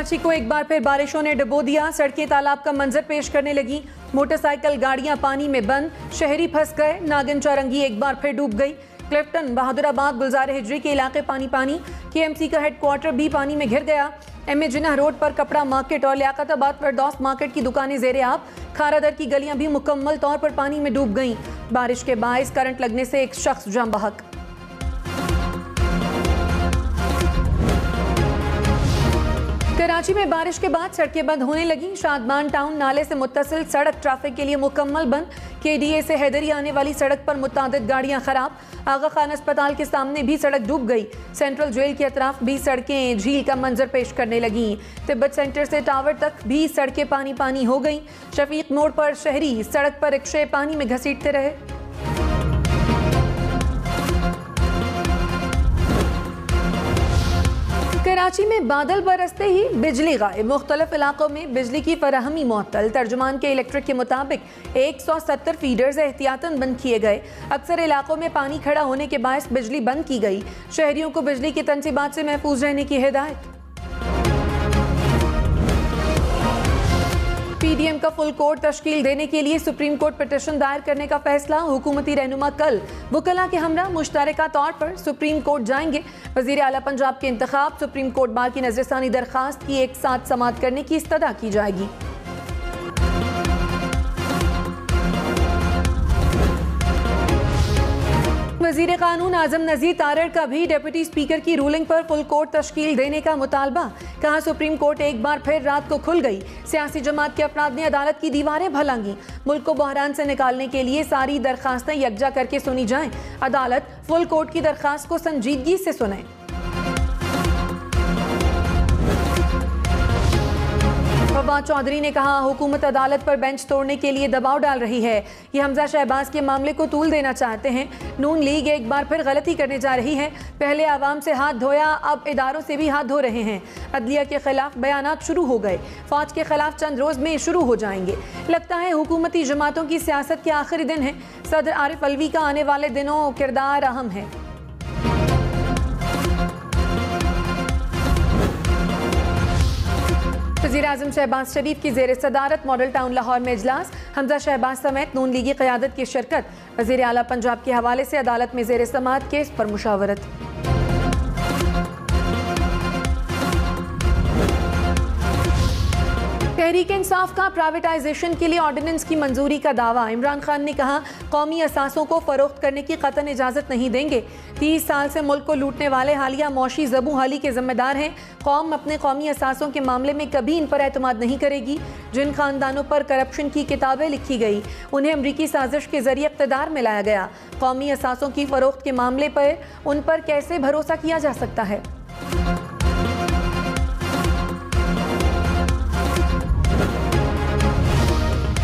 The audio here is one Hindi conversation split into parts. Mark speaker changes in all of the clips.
Speaker 1: कराची को एक बार फिर बारिशों ने डुबो दिया। सड़कें तालाब का मंजर पेश करने लगी। मोटरसाइकिल गाड़ियां पानी में बंद, शहरी फंस गए। नागिन चौरंगी एक बार फिर डूब गई। क्लिफ्टन, बहादुराबाद, गुलजार हिजरी के इलाके पानी पानी। KMC का हेडक्वार्टर भी पानी में घिर गया। MA जिन्ना रोड पर कपड़ा मार्केट और लियाकताबाद फरदौस मार्केट की दुकानें ज़ेरे आब। खारादर की गलियां भी मुकम्मल तौर पर पानी में डूब गईं। बारिश के बायस करंट लगने से एक शख्स जान बहक। कराची में बारिश के बाद सड़कें बंद होने लगी। शादमान टाउन नाले से मुत्तसिल सड़क ट्रैफिक के लिए मुकम्मल बंद। KDA से हैदरी आने वाली सड़क पर मुतादिद गाड़ियां खराब। आगा खान अस्पताल के सामने भी सड़क डूब गई। सेंट्रल जेल के अतराफ भी सड़कें झील का मंजर पेश करने लगी। तिब्बत सेंटर से टावर तक भी सड़कें पानी पानी हो गई। शफीक मोड़ पर शहरी सड़क पर रिक्शे पानी में घसीटते रहे। कराची में बादल बरसते ही बिजली गायब। मुख्तलिफ इलाकों में बिजली की फराहमी मुअत्तल। तर्जुमान के इलेक्ट्रिक के मुताबिक 170 फीडर्स एहतियातन बंद किए गए। अक्सर इलाकों में पानी खड़ा होने के बायस बिजली बंद की गई। शहरियों को बिजली की तनसीबात से महफूज रहने की हिदायत। PDM का फुल कोर्ट तश्कील देने के लिए सुप्रीम कोर्ट पिटीशन दायर करने का फैसला। हुकूमती रहनुमा कल वुकला के हमरा मुश्तरका तौर पर सुप्रीम कोर्ट जाएंगे। वजीर आला पंजाब के इंतखाब, सुप्रीम कोर्ट बार की नजरसानी दरखास्त की एक साथ समाअत करने की इस्तदा की जाएगी। वजीर कानून आजम नजीर तारड़ का भी डिप्टी स्पीकर की रूलिंग पर फुल कोर्ट तश्कील देने का मुतालबा। कहा सुप्रीम कोर्ट एक बार फिर रात को खुल गई। सियासी जमात के अफराद ने अदालत की दीवारें भलांगी। मुल्क को बहरान से निकालने के लिए सारी दरखास्तें यकजा करके सुनी जाएं। अदालत फुल कोर्ट की दरखास्त को संजीदगी से सुने। फवाद चौधरी ने कहा हुकूमत अदालत पर बेंच तोड़ने के लिए दबाव डाल रही है। ये हमजा शहबाज के मामले को तूल देना चाहते हैं। नून लीग एक बार फिर गलती करने जा रही है। पहले आवाम से हाथ धोया, अब इदारों से भी हाथ धो रहे हैं। अदलिया के खिलाफ बयानात शुरू हो गए। फौज के खिलाफ चंद रोज में शुरू हो जाएंगे। लगता है हुकूमती जमातों की सियासत के आखिरी दिन है। सदर आरिफ अलवी का आने वाले दिनों किरदार अहम है। वज़ीर-ए-आज़म शहबाज शरीफ की ज़ेर सदारत मॉडल टाउन लाहौर में इजलास। हमजा शहबाज समेत नून लीगी क़यादत की शिरकत। वज़ीर आला पंजाब के हवाले से अदालत में ज़ेर समाअत केस पर मुशावरत। तहरीक इंसाफ का प्राइवेटाइजेशन के लिए ऑर्डिनेंस की मंजूरी का दावा। इमरान खान ने कहा कौमी असासों को फरोख्त करने की कतन इजाज़त नहीं देंगे। 30 साल से मुल्क को लूटने वाले हालिया मौशी ज़बू हाली के जिम्मेदार हैं। कौम अपने कौमी असासों के मामले में कभी इन पर एतमाद नहीं करेगी। जिन खानदानों पर करप्शन की किताबें लिखी गई उन्हें अमरीकी साजिश के जरिए इक़्तिदार में लाया गया। कौमी असासों की फरोख्त के मामले पर उन पर कैसे भरोसा किया जा सकता है।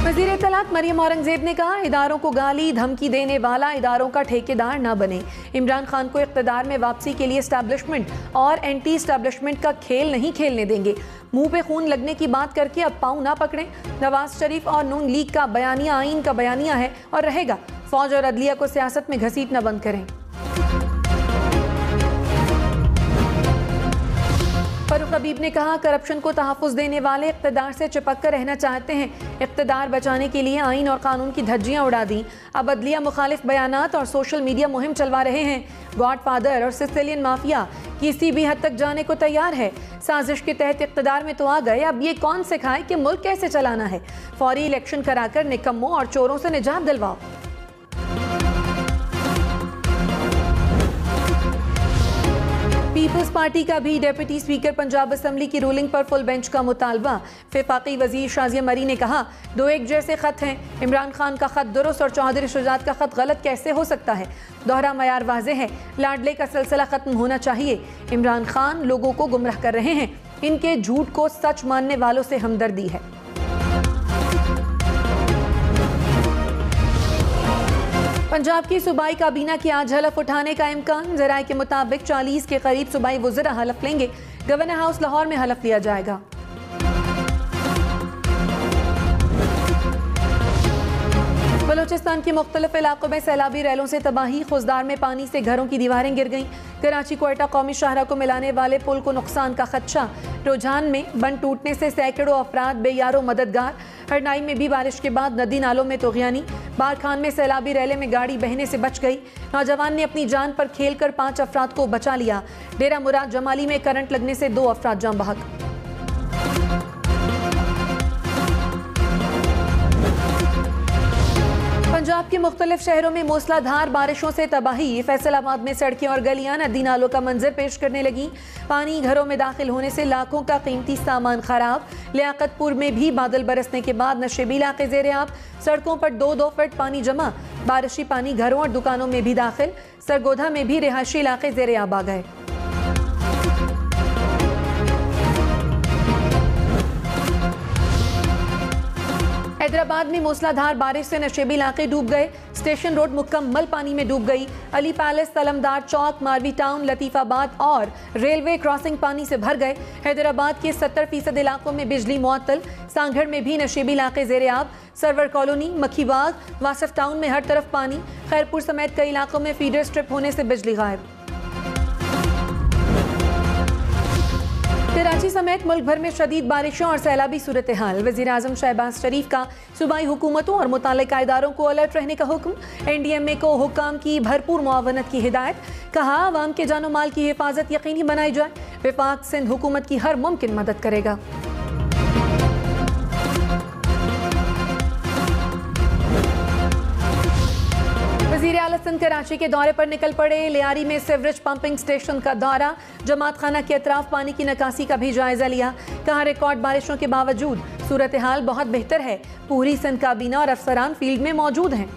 Speaker 1: वज़ीर इत्तलात मरियम औरंगज़ेब ने कहा इदारों को गाली धमकी देने वाला इदारों का ठेकेदार न बने। इमरान खान को इक़्तिदार में वापसी के लिए एस्टैब्लिशमेंट और एंटी एस्टैब्लिशमेंट का खेल नहीं खेलने देंगे। मुंह पे खून लगने की बात करके अब पाँव ना पकड़ें। नवाज शरीफ और नून लीग का बयानिया आइन का बयानिया है और रहेगा। फौज और अदलिया को सियासत में घसीटना बंद करें। फारूक हबीब ने कहा करप्शन को तहफ़्फ़ुज़ देने वाले इक़्तिदार से चिपक कर रहना चाहते हैं। इक़्तिदार बचाने के लिए आइन और कानून की धज्जियाँ उड़ा दी। अब अदलिया मुखालिफ बयानात और सोशल मीडिया मुहिम चलवा रहे हैं। गॉडफादर और सिसिलियन माफिया किसी भी हद तक जाने को तैयार है। साजिश के तहत इक़्तिदार में तो आ गए, अब ये कौन सिखाए कि मुल्क कैसे चलाना है। फौरी इलेक्शन कराकर निकम्मों और चोरों से निजात दिलवाओ। पीपल्स पार्टी का भी डिप्टी स्पीकर पंजाब असम्बली की रूलिंग पर फुल बेंच का मुतालबा। वफाकी वजीर शाजिया मरी ने कहा दो एक जैसे खत हैं। इमरान खान का खत दुरुस्त और चौधरी शुजात का खत गलत कैसे हो सकता है। दोहरा मयार वाज़े है। लाडले का सिलसिला खत्म होना चाहिए। इमरान खान लोगों को गुमराह कर रहे हैं। इनके झूठ को सच मानने वालों से हमदर्दी है। पंजाब की सूबाई काबीना की आज हलफ उठाने का इम्कान। ज़राए के मुताबिक 40 के करीब सूबाई वज़रा हलफ लेंगे। गवर्नर हाउस लाहौर में हलफ लिया जाएगा। बलूचिस्तान के मुख्तलिफ इलाकों में सैलाबी रैलों से तबाही, खुजदार में पानी से घरों की दीवारें गिर गईं। कराची कोयटा कौमी शाहरा को मिलाने वाले पुल को नुकसान का खदशा। रुझान में बंद टूटने से सैकड़ों अफराद बेयारो मददगार। हरनाई में भी बारिश के बाद नदी नालों में तोग़यानी। बारखान में सैलाबी रैले में गाड़ी बहने से बच गई। नौजवान ने अपनी जान पर खेलकर 5 अफराद को बचा लिया। डेरा मुराद जमाली में करंट लगने से 2 अफराद जान बहक। पंजाब के मुख्तलिफ शहरों में मूसलाधार बारिशों से तबाही। फैसलाबाद में सड़कें और गलियां नदी नालों का मंजर पेश करने लगी। पानी घरों में दाखिल होने से लाखों का कीमती सामान खराब। लियाकतपुर में भी बादल बरसने के बाद नशेबी इलाके ज़ेर-ए-आब। सड़कों पर 2-2 फुट पानी जमा। बारिशी पानी घरों और दुकानों में भी दाखिल। सरगोधा में भी रिहायशी इलाके ज़ेर-ए-आब आ गए। हैदराबाद में मूसलाधार बारिश से नशेबी इलाके डूब गए। स्टेशन रोड मुकम्मल पानी में डूब गई। अली पैलेस, तलमदार चौक, मारवी टाउन, लतीफ़ाबाद और रेलवे क्रॉसिंग पानी से भर गए। हैदराबाद के 70% इलाकों में बिजली मुअत्तल। सांगढ़ में भी नशेबी इलाके ज़ेर-ए-आब। सरवर कॉलोनी, मक्खीबाग, वासफ टाउन में हर तरफ पानी। खैरपुर समेत कई इलाकों में फीडर स्ट्रिप होने से बिजली गायब। कराची समेत मुल्क भर में शदीद बारिशों और सैलाबी सूरत हाल। वज़ीर आज़म शहबाज शरीफ का सूबाई हुकूमतों और मुताल्लिका इदारों को अलर्ट रहने का हुक्म। NDMA को हुक्काम की भरपूर मुआवनत की हिदायत। कहा अवाम के जानो माल की हिफाजत यकीनी बनाई जाए। विफाक सिंध हुकूमत की हर मुमकिन मदद करेगा। वज़ीर आला सिंध कराची के दौरे पर निकल पड़े। लियारी में सीवरेज पंपिंग स्टेशन का दौरा। जमात खाना के अतराफ पानी की निकासी का भी जायजा लिया। कहा रिकॉर्ड बारिशों के बावजूद सूरत हाल बहुत बेहतर है। पूरी सिंध काबीना और अफसरान फील्ड में मौजूद हैं।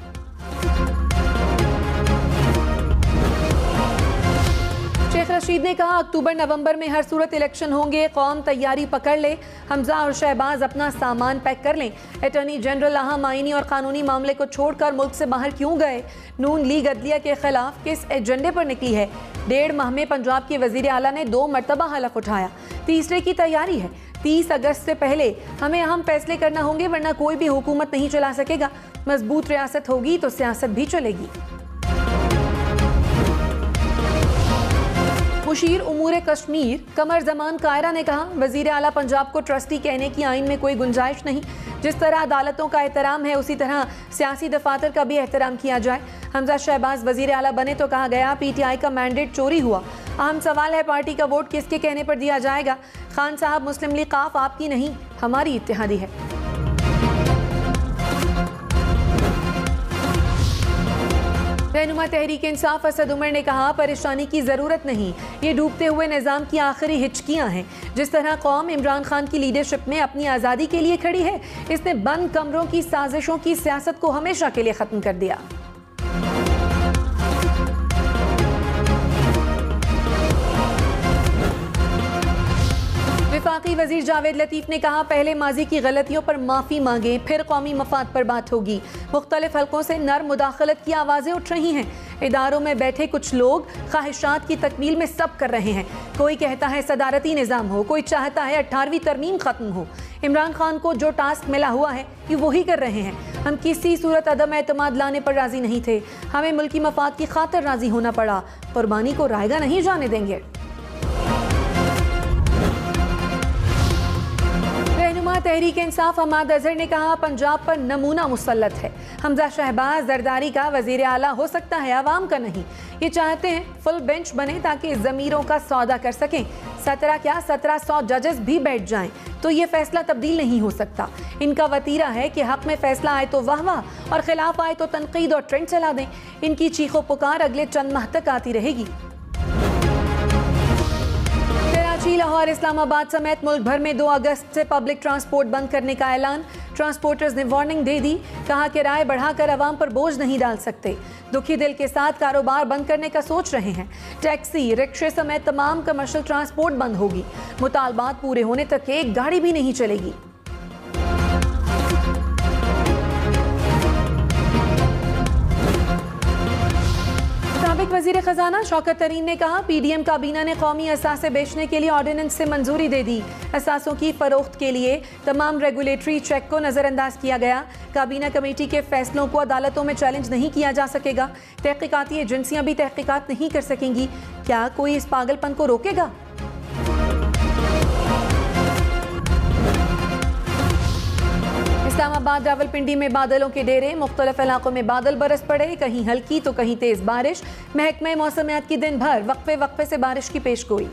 Speaker 1: शेख रशीद ने कहा अक्टूबर नवंबर में हर सूरत इलेक्शन होंगे। कौम तैयारी पकड़ ले। हमजा और शहबाज अपना सामान पैक कर लें। अटॉर्नी जनरल अहम आईनी और कानूनी मामले को छोड़कर मुल्क से बाहर क्यों गए? नून लीग अदलिया के खिलाफ किस एजेंडे पर निकली है? 1.5 माह में पंजाब के वजीर आला ने 2 मरतबा हलफ उठाया। तीसरे की तैयारी है। 30 अगस्त से पहले हमें अहम फैसले करना होंगे, वरना कोई भी हुकूमत नहीं चला सकेगा। मजबूत रियासत होगी तो सियासत भी चलेगी। मुशीर उमूर कश्मीर कमर जमान कायरा ने कहा वजीर आला पंजाब को ट्रस्टी कहने की आइन में कोई गुंजाइश नहीं। जिस तरह अदालतों का एहतराम है उसी तरह सियासी दफातर का भी एहतराम किया जाए। हमजा शहबाज वजीर आला बने तो कहा गया PTI का मैंडेट चोरी हुआ। अहम सवाल है पार्टी का वोट किसके कहने पर दिया जाएगा? खान साहब मुस्लिम लीग काफ आपकी नहीं हमारी इत्तेहादी है। रहनुमा तहरीक इंसाफ असद उमर ने कहा परेशानी की ज़रूरत नहीं, ये डूबते हुए निज़ाम की आखिरी हिचकियां हैं। जिस तरह कौम इमरान खान की लीडरशिप में अपनी आज़ादी के लिए खड़ी है, इसने बंद कमरों की साजिशों की सियासत को हमेशा के लिए ख़त्म कर दिया। वफाकी वजीर जावेद लतीफ़ ने कहा पहले माजी की गलतियों पर माफ़ी मांगे, फिर कौमी मफाद पर बात होगी। मुख्तलिफ हलकों से नर्म मुदाखलत की आवाज़ें उठ रही हैं। इदारों में बैठे कुछ लोग ख्वाहिशात की तकमील में सब कर रहे हैं। कोई कहता है सदारती निज़ाम हो, कोई चाहता है 18वीं तरमीम ख़त्म हो। इमरान खान को जो टास्क मिला हुआ है ये वही कर रहे हैं। हम किसी सूरत अदम एतमाद लाने पर राज़ी नहीं थे, हमें मुल्की मफाद की खातिर राज़ी होना पड़ा। कुर्बानी को रायगा नहीं जाने देंगे। तहरीक इंसाफ हमाद अजहर ने कहा पंजाब पर नमूना मुसल्लत है। हमजा शहबाज जरदारी का वजीर आला हो सकता है, आवाम का नहीं। ये चाहते हैं फुल बेंच बने ताकि ज़मीरों का सौदा कर सकें। 1700 जजेस भी बैठ जाएं तो ये फैसला तब्दील नहीं हो सकता। इनका वतीरा है कि हक में फैसला आए तो वाह वाह और खिलाफ आए तो तनकीद और ट्रेंड चला दें। इनकी चीखो पुकार अगले चंद माह तक आती रहेगी। लाहौर, इस्लामाबाद समेत मुल्क भर में 2 अगस्त से पब्लिक ट्रांसपोर्ट बंद करने का ऐलान। ट्रांसपोर्टर्स ने वार्निंग दे दी। कहा किराए बढ़ाकर आवाम पर बोझ नहीं डाल सकते। दुखी दिल के साथ कारोबार बंद करने का सोच रहे हैं। टैक्सी, रिक्शे समेत तमाम कमर्शियल ट्रांसपोर्ट बंद होगी। मुतालबात पूरे होने तक एक गाड़ी भी नहीं चलेगी। वजीर खजाना शौकत तरीन ने कहा, PDM काबीना ने कौमी असासे बेचने के लिए ऑर्डिनेंस से मंजूरी दे दी। असासों की फरोख्त के लिए तमाम रेगुलेटरी चेक को नज़रअंदाज किया गया। काबीना कमेटी के फैसलों को अदालतों में चैलेंज नहीं किया जा सकेगा। तहकीकाती एजेंसियां भी तहकीकात नहीं कर सकेंगी। क्या कोई इस पागलपन को रोकेगा? इस्लामाबाद रावलपिंडी में बादलों के डेरे, मुख्तलिफ इलाकों में बादल बरस पड़े, कहीं हल्की तो कहीं तेज बारिश। महकमे मौसमियात की दिन भर वक्फे वक्फे से बारिश की पेशगोई।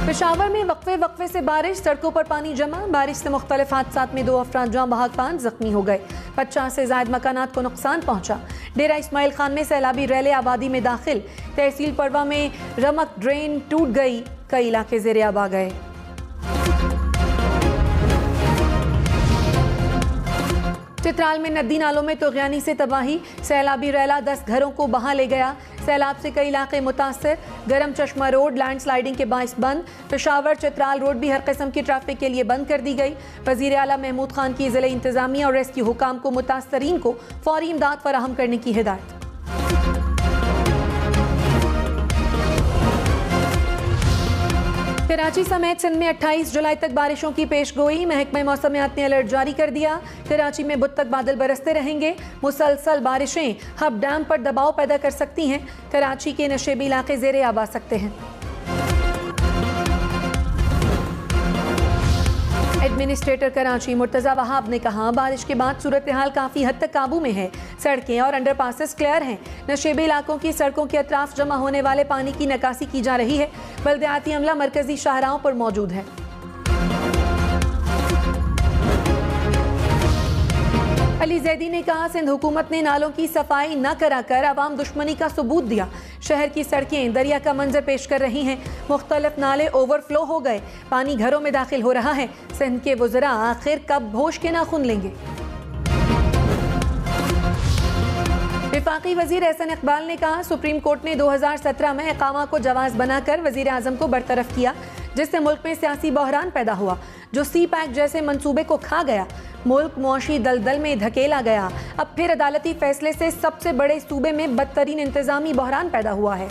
Speaker 1: पेशावर में वक्फे वक्फे से बारिश, सड़कों पर पानी जमा। बारिश से मुख्तलिफ हादसात में 2 अफराद जाँ बहक 5 जख्मी हो गए। 50 से ज्यादा मकानात को नुकसान पहुंचा। डेरा इस्माइल खान में सैलाबी रैले आबादी में दाखिल। तहसील परवा में रमक ड्रेन टूट गई, कई इलाके ज़ेरे आब आ गए। चित्राल में नदी नालों में तुग़यानी से तबाही, सैलाबी रैला 10 घरों को बहा ले गया। सैलाब से कई इलाके मुतासर। गरम चश्मा रोड लैंड स्लाइडिंग के बाइस बंद। पेशावर चित्राल रोड भी हर किस्म की ट्रैफिक के लिए बंद कर दी गई। वज़ीर आला महमूद खान की ज़िले इंतज़ामिया और रेस्क्यू हुकाम को मुतासरीन को फौरी इमदाद फराहम करने की हिदायत। कराची समेत सिंध में 28 जुलाई तक बारिशों की पेशगोई। महकमे मौसमियात ने अलर्ट जारी कर दिया। कराची में बुध तक बादल बरसते रहेंगे। मुसलसल बारिशें हब डैम पर दबाव पैदा कर सकती हैं। कराची के नशेबी इलाके ज़ेरे आब आ सकते हैं। एडमिनिस्ट्रेटर कराची मुर्तज़ा वहाब ने कहा, बारिश के बाद सूरत हाल काफ़ी हद तक काबू में है। सड़कें और अंडरपासेस क्लियर हैं। नशेबी इलाकों की सड़कों के अतराफ जमा होने वाले पानी की निकासी की जा रही है। बल्दियाती अमला मरकजी शाहराहों पर मौजूद है। अली जैदी ने कहा, सिंध हुकूमत ने नालों की सफाई न कराकर अवाम दुश्मनी का सबूत दिया। शहर की सड़कें दरिया का मंजर पेश कर रही हैं। मुख्तलिफ नाले ओवरफ्लो हो गए। पानी घरों में दाखिल हो रहा है। सिंध के वज़रा आखिर कब होश के नाखून लेंगे? वफाकी वजीर एहसन इकबाल ने कहा, सुप्रीम कोर्ट ने 2017 में इकामा को जवाज बनाकर वजीर आजम को बरतरफ किया, जिससे मुल्क में सियासी बहरान पैदा हुआ, जो सी पैक जैसे मंसूबे को खा गया। मुल्क मुआशी दलदल में धकेला गया। अब फिर अदालती फैसले से सबसे बड़े सूबे में बदतरीन इंतजामी बहरान पैदा हुआ है।